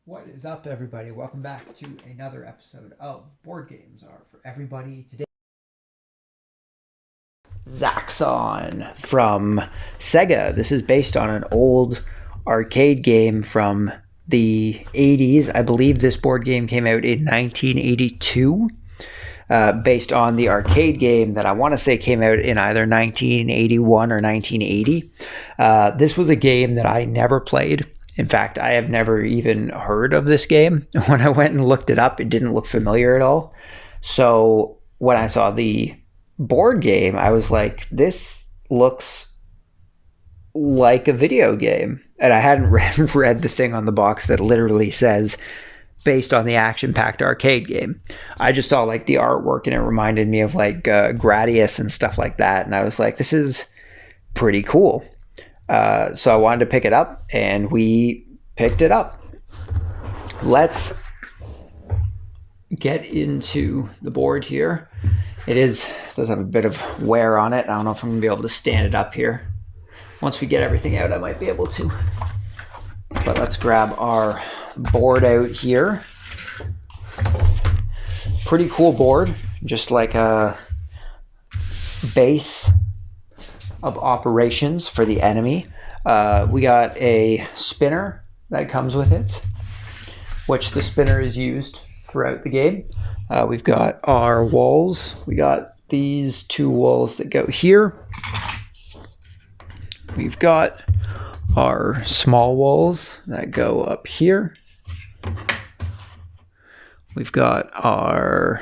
What is up, everybody? Welcome back to another episode of Board Games Are for Everybody. Today, Zaxxon from Sega. This is based on an old arcade game from the 80s. I believe this board game came out in 1982, based on the arcade game that I want to say came out in either 1981 or 1980. This was a game that I never played. In fact, I have never even heard of this game. When I went and looked it up, it didn't look familiar at all. So when I saw the board game, I was like, this looks like a video game. And I hadn't read the thing on the box that literally says based on the action-packed arcade game. I just saw like the artwork and it reminded me of like Gradius and stuff like that. And I was like, this is pretty cool. So I wanted to pick it up, and we picked it up. Let's get into the board here. It does have a bit of wear on it. I don't know if I'm going to be able to stand it up here. Once we get everything out, I might be able to. But let's grab our board out here. Pretty cool board, just like a base of operations for the enemy. We got a spinner that comes with it, which the spinner is used throughout the game. We've got our walls. We got these two walls that go here. We've got our small walls that go up here. We've got our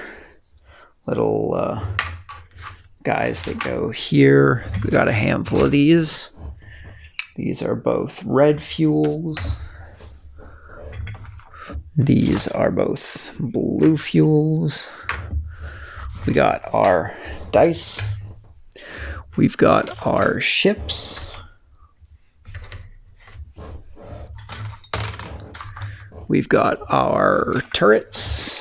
little guys that go here. We got a handful of these. These are both red fuels. These are both blue fuels. We got our dice. We've got our ships. We've got our turrets.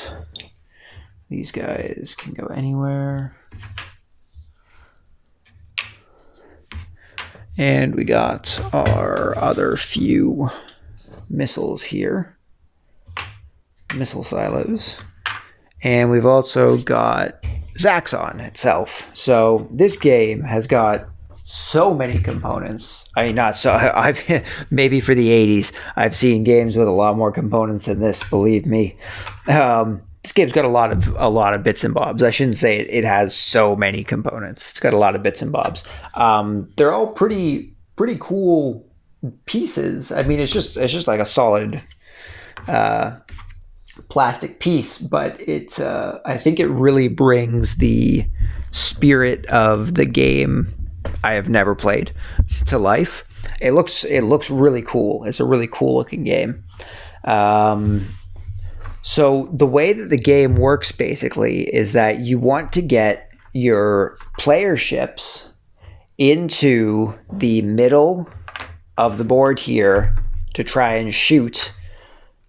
These guys can go anywhere. And we got our other few missiles here. Missile silos. And we've also got Zaxxon itself. So this game has got so many components. I mean, not so. Maybe for the 80s, I've seen games with a lot more components than this, believe me. This game's got a lot of bits and bobs. I shouldn't say it has so many components. It's got a lot of bits and bobs. They're all pretty cool pieces. I mean, it's just like a solid plastic piece, but I think it really brings the spirit of the game I have never played to life. It looks really cool. It's a really cool looking game. So the way that the game works basically is that you want to get your player ships into the middle of the board here to try and shoot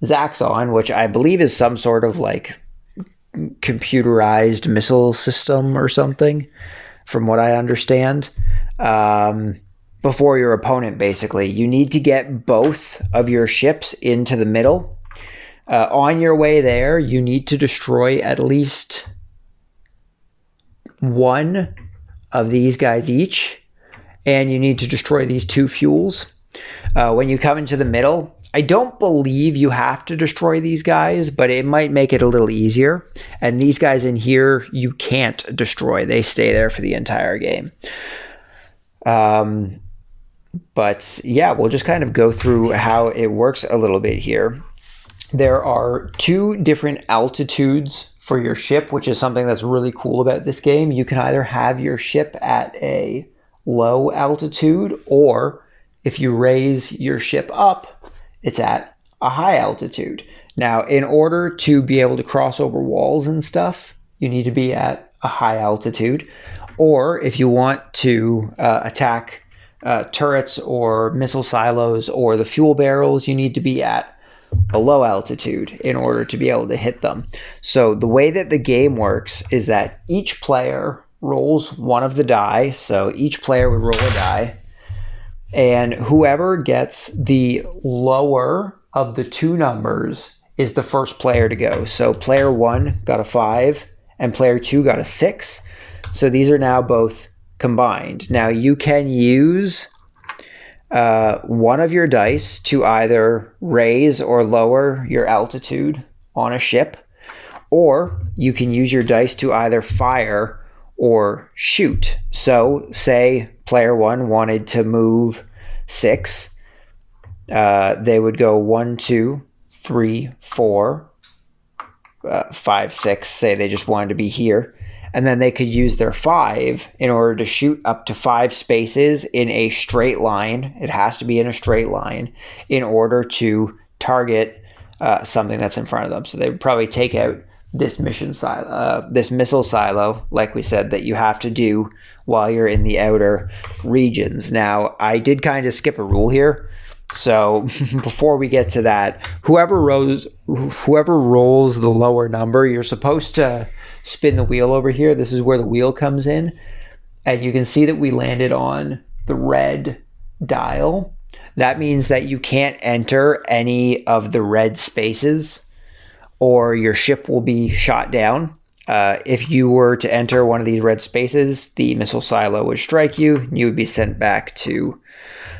Zaxxon, which I believe is some sort of like computerized missile system or something, from what I understand. Before your opponent, basically. You need to get both of your ships into the middle. On your way there, you need to destroy at least one of these guys each, and you need to destroy these two fuels. When you come into the middle, I don't believe you have to destroy these guys, but it might make it a little easier. And these guys in here, you can't destroy. They stay there for the entire game. But yeah, we'll just kind of go through how it works a little bit here. There are two different altitudes for your ship, which is something that's really cool about this game. You can either have your ship at a low altitude, or if you raise your ship up, it's at a high altitude. Now, in order to be able to cross over walls and stuff, you need to be at a high altitude. Or if you want to attack turrets or missile silos or the fuel barrels, you need to be at a low altitude in order to be able to hit them. So the way that the game works is that each player rolls one of the die. So each player would roll a die, And whoever gets the lower of the two numbers is the first player to go. So player 1 got a 5 and player 2 got a 6. So these are now both combined. Now you can use one of your dice to either raise or lower your altitude on a ship, or you can use your dice to either fire or shoot. So say player 1 wanted to move 6, they would go 1, 2, 3, 4, 5, 6. Say they just wanted to be here. And then they could use their 5 in order to shoot up to 5 spaces in a straight line. It has to be in a straight line in order to target something that's in front of them. So they would probably take out this missile silo, like we said, that you have to do while you're in the outer regions. Now, I did kind of skip a rule here. So before we get to that, whoever rolls the lower number, you're supposed to spin the wheel over here. This is where the wheel comes in. And you can see that we landed on the red dial. That means that you can't enter any of the red spaces or your ship will be shot down. If you were to enter one of these red spaces, the missile silo would strike you and you would be sent back to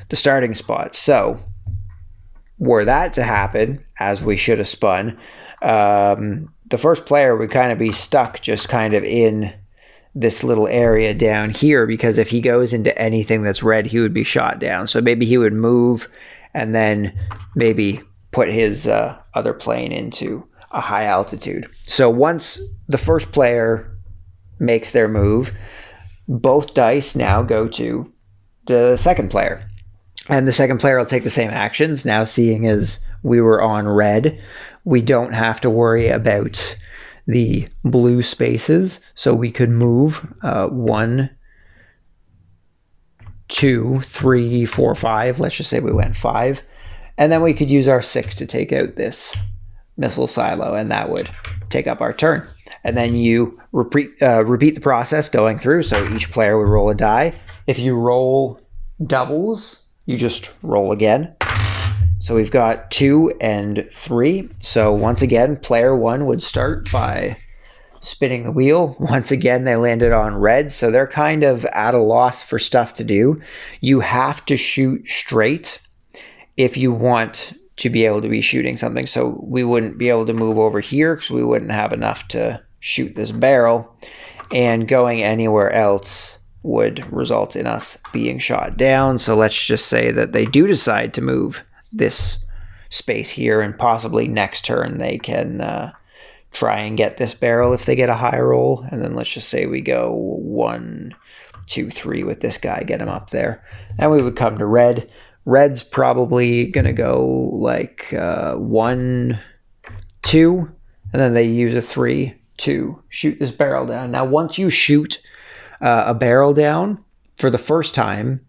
the starting spot. So were that to happen, as we should have spun, the first player would kind of be stuck just kind of in this little area down here, because if he goes into anything that's red, he would be shot down. So maybe he would move and then maybe put his other plane into a high altitude. So once the first player makes their move, both dice now go to the second player. And the second player will take the same actions. Now, seeing as we were on red, we don't have to worry about the blue spaces. So we could move 1, 2, 3, 4, 5. Let's just say we went 5. And then we could use our 6 to take out this missile silo, and that would take up our turn. And then you repeat the process going through. So each player would roll a die. If you roll doubles, you just roll again. So we've got 2 and 3. So once again, player 1 would start by spinning the wheel. Once again, they landed on red, so they're kind of at a loss for stuff to do. You have to shoot straight if you want to be able to be shooting something. So we wouldn't be able to move over here because we wouldn't have enough to shoot this barrel, and going anywhere else would result in us being shot down. So let's just say that they do decide to move this space here, and possibly next turn they can try and get this barrel if they get a high roll. And then let's just say we go 1, 2, 3 with this guy, get him up there. And we would come to red. Red's probably going to go like 1, 2, and then they use a 3 to shoot this barrel down. Now, once you shoot a barrel down for the first time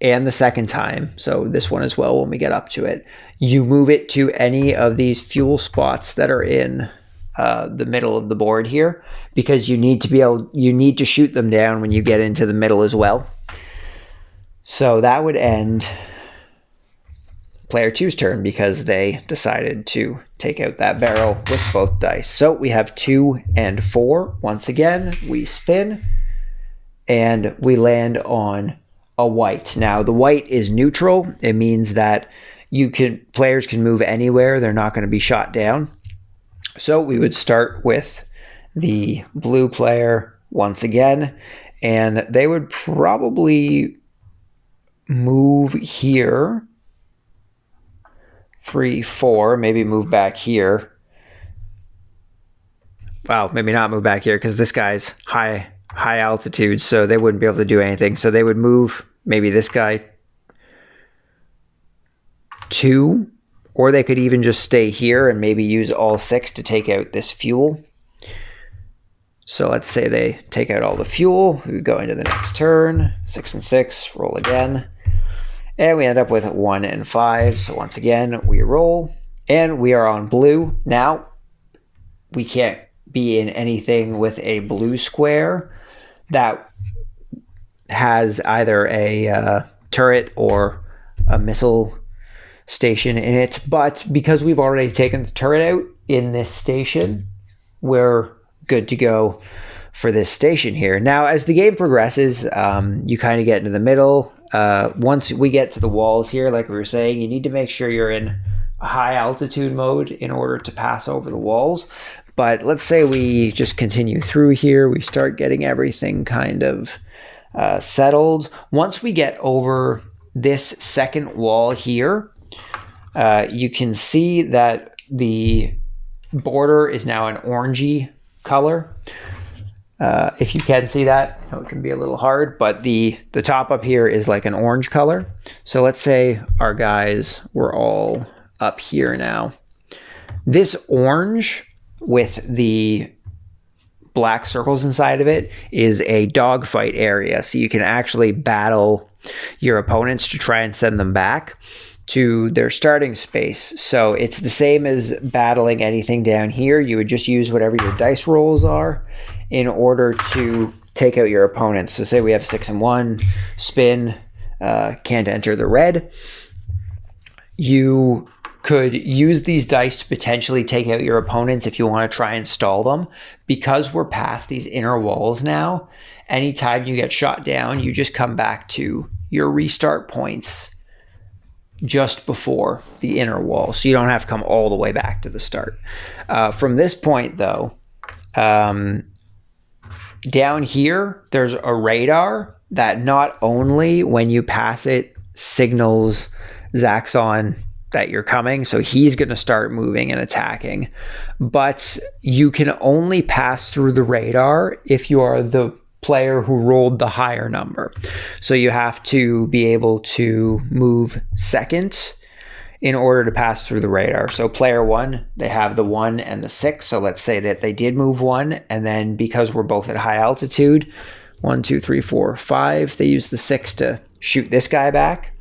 and the second time, so this one as well when we get up to it, you move it to any of these fuel spots that are in the middle of the board here, because you need to shoot them down when you get into the middle as well. So that would end player 2's turn because they decided to take out that barrel with both dice. So we have 2 and 4. Once again, we spin and we land on a white. Now the white is neutral. It means that players can move anywhere. They're not going to be shot down. So we would start with the blue player once again, and they would probably move here, 3, 4, maybe move back here. Well, maybe not move back here because this guy's high altitude, so they wouldn't be able to do anything. So they would move maybe this guy 2, or they could even just stay here and maybe use all 6 to take out this fuel. So let's say they take out all the fuel. We go into the next turn, 6 and 6, roll again. And we end up with 1 and 5. So once again, we roll and we are on blue. Now, we can't be in anything with a blue square that has either a turret or a missile station in it. But because we've already taken the turret out in this station, we're good to go for this station here. Now, as the game progresses, you kind of get into the middle. Once we get to the walls here, like we were saying, you need to make sure you're in a high altitude mode in order to pass over the walls. But let's say we just continue through here. We start getting everything kind of settled. Once we get over this second wall here, you can see that the border is now an orangey color. If you can see that, it can be a little hard, but the top up here is like an orange color. So let's say our guys were all up here now. This orange with the black circles inside of it is a dogfight area. So you can actually battle your opponents to try and send them back to their starting space. So it's the same as battling anything down here. You would just use whatever your dice rolls are in order to take out your opponents. So say we have 6 and 1, spin, can't enter the red. You could use these dice to potentially take out your opponents if you want to try and stall them. Because we're past these inner walls now, anytime you get shot down, you just come back to your restart points just before the inner wall. So you don't have to come all the way back to the start. From this point though, down here, there's a radar that not only when you pass it signals Zaxxon that you're coming, so he's going to start moving and attacking, but you can only pass through the radar if you are the player who rolled the higher number. So you have to be able to move second in order to pass through the radar. So player 1, they have the 1 and the 6. So let's say that they did move 1, and then because we're both at high altitude, 1, 2, 3, 4, 5, they use the 6 to shoot this guy back.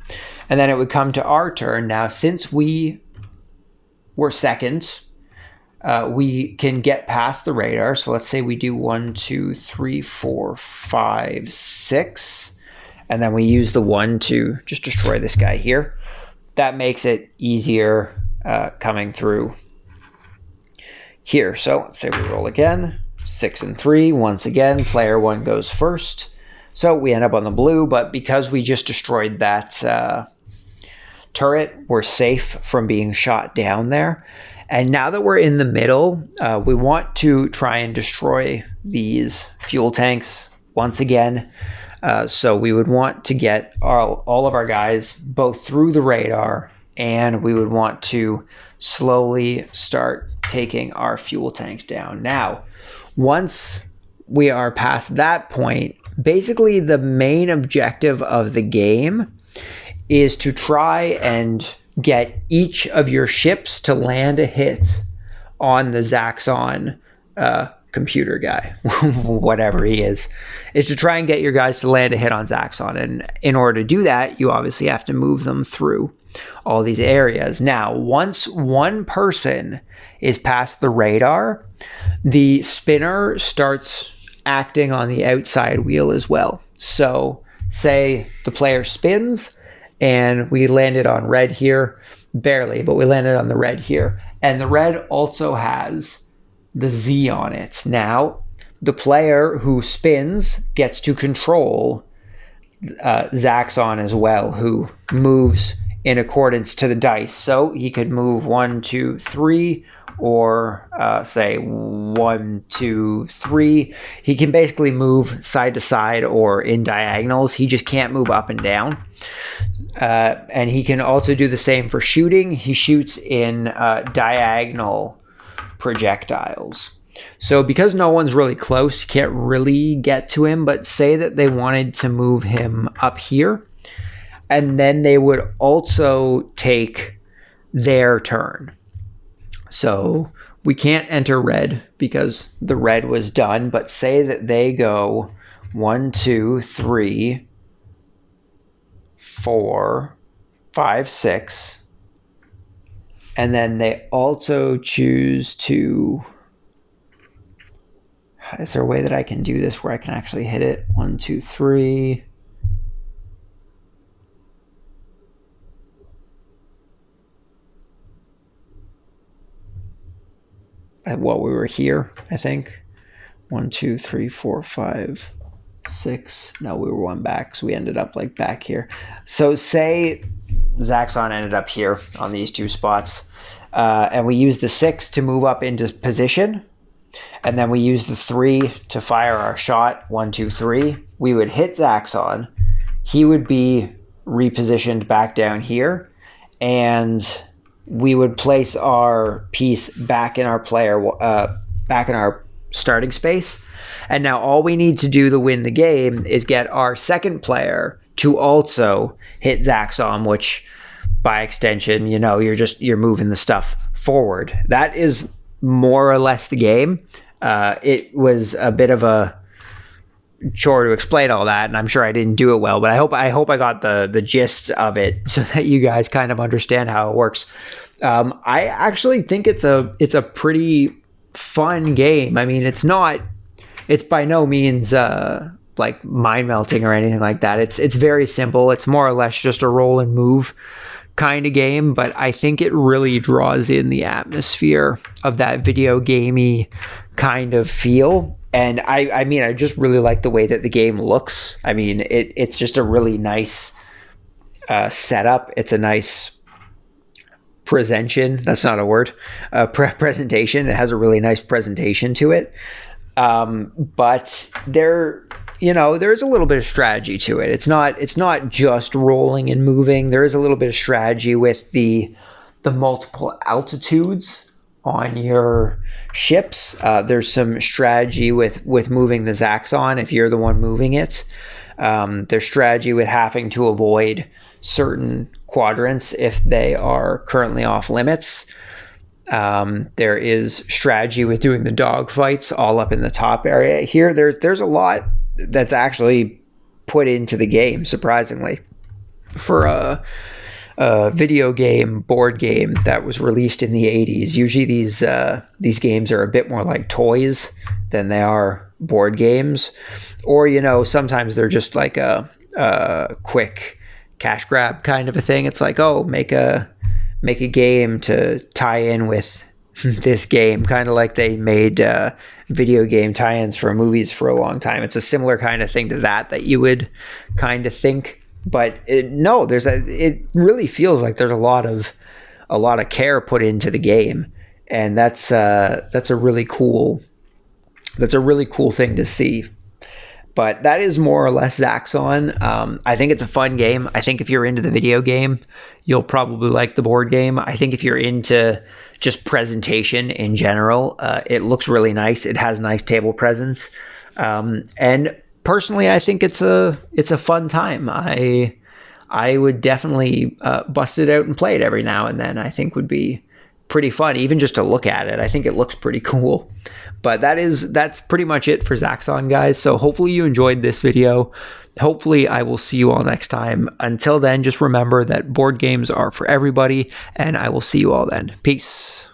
And then it would come to our turn. Now, since we were second, we can get past the radar. So let's say we do 1, 2, 3, 4, 5, 6. And then we use the 1 to just destroy this guy here. That makes it easier coming through here. So let's say we roll again. 6 and 3. Once again, player 1 goes first. So we end up on the blue, but because we just destroyed that turret, we're safe from being shot down there. And now that we're in the middle, we want to try and destroy these fuel tanks once again. So we would want to get all of our guys both through the radar, and we would want to slowly start taking our fuel tanks down. Now, once we are past that point, basically the main objective of the game is to try and get each of your ships to land a hit on the Zaxxon computer guy, whatever he is to try and get your guys to land a hit on Zaxxon. And in order to do that, you obviously have to move them through all these areas. Now, once one person is past the radar, the spinner starts acting on the outside wheel as well. So say the player spins and we landed on red here, barely, but we landed on the red here. And the red also has the Z on it. Now, the player who spins gets to control Zaxxon as well, who moves in accordance to the dice. So he could move 1, 2, 3, or say 1, 2, 3. He can basically move side to side or in diagonals. He just can't move up and down. And he can also do the same for shooting. He shoots in diagonal projectiles. So because no one's really close, you can't really get to him, but say that they wanted to move him up here, and then they would also take their turn. So we can't enter red because the red was done, but say that they go 1, 2, 3, 4, 5, 6, and then they also choose to... Is there a way that I can do this where I can actually hit it? 1, 2, 3. Well, we were here, I think. 1, 2, 3, 4, 5, 6. No, we were one back, so we ended up like back here. So say Zaxxon ended up here on these two spots, and we used the 6 to move up into position, and then we used the 3 to fire our shot. 1, 2, 3. We would hit Zaxxon. He would be repositioned back down here, and we would place our piece back in our back in our starting space. And now all we need to do to win the game is get our second player to also hit Zaxxom, which by extension, you know, you're moving the stuff forward. That is more or less the game. It was a bit of a chore to explain all that, and I'm sure I didn't do it well, but I hope I got the gist of it so that you guys kind of understand how it works. I actually think it's a pretty fun game. I mean, it's by no means like mind melting or anything like that. It's very simple. It's more or less just a roll and move kind of game, but I think it really draws in the atmosphere of that video gamey kind of feel. And I mean, I just really like the way that the game looks. I mean, it's just a really nice setup. It's a nice presentation. That's not a word. Presentation. It has a really nice presentation to it. But there's a little bit of strategy to it. It's not just rolling and moving. There is a little bit of strategy with the multiple altitudes on your ships. There's some strategy with moving the Zaxxon if you're the one moving it. There's strategy with having to avoid certain quadrants if they are currently off limits. There is strategy with doing the dog fights all up in the top area. Here, there's a lot that's actually put into the game, surprisingly. For a video game, board game that was released in the 80s, usually these games are a bit more like toys than they are board games. Or, sometimes they're just like a quick cash grab kind of a thing. It's like, oh, make a game to tie in with this game, kind of like they made video game tie-ins for movies for a long time. It's a similar kind of thing to that you would kind of think. But it really feels like there's a lot of care put into the game, and that's a really cool thing to see. But that is more or less Zaxxon. I think it's a fun game. I think if you're into the video game, you'll probably like the board game. I think if you're into just presentation in general, it looks really nice. It has nice table presence, and personally, I think it's a fun time. I would definitely bust it out and play it every now and then. I think would be pretty fun, even just to look at it. I think it looks pretty cool. But that's pretty much it for Zaxxon, guys. So hopefully you enjoyed this video. Hopefully I will see you all next time. Until then, just remember that board games are for everybody, and I will see you all then. Peace.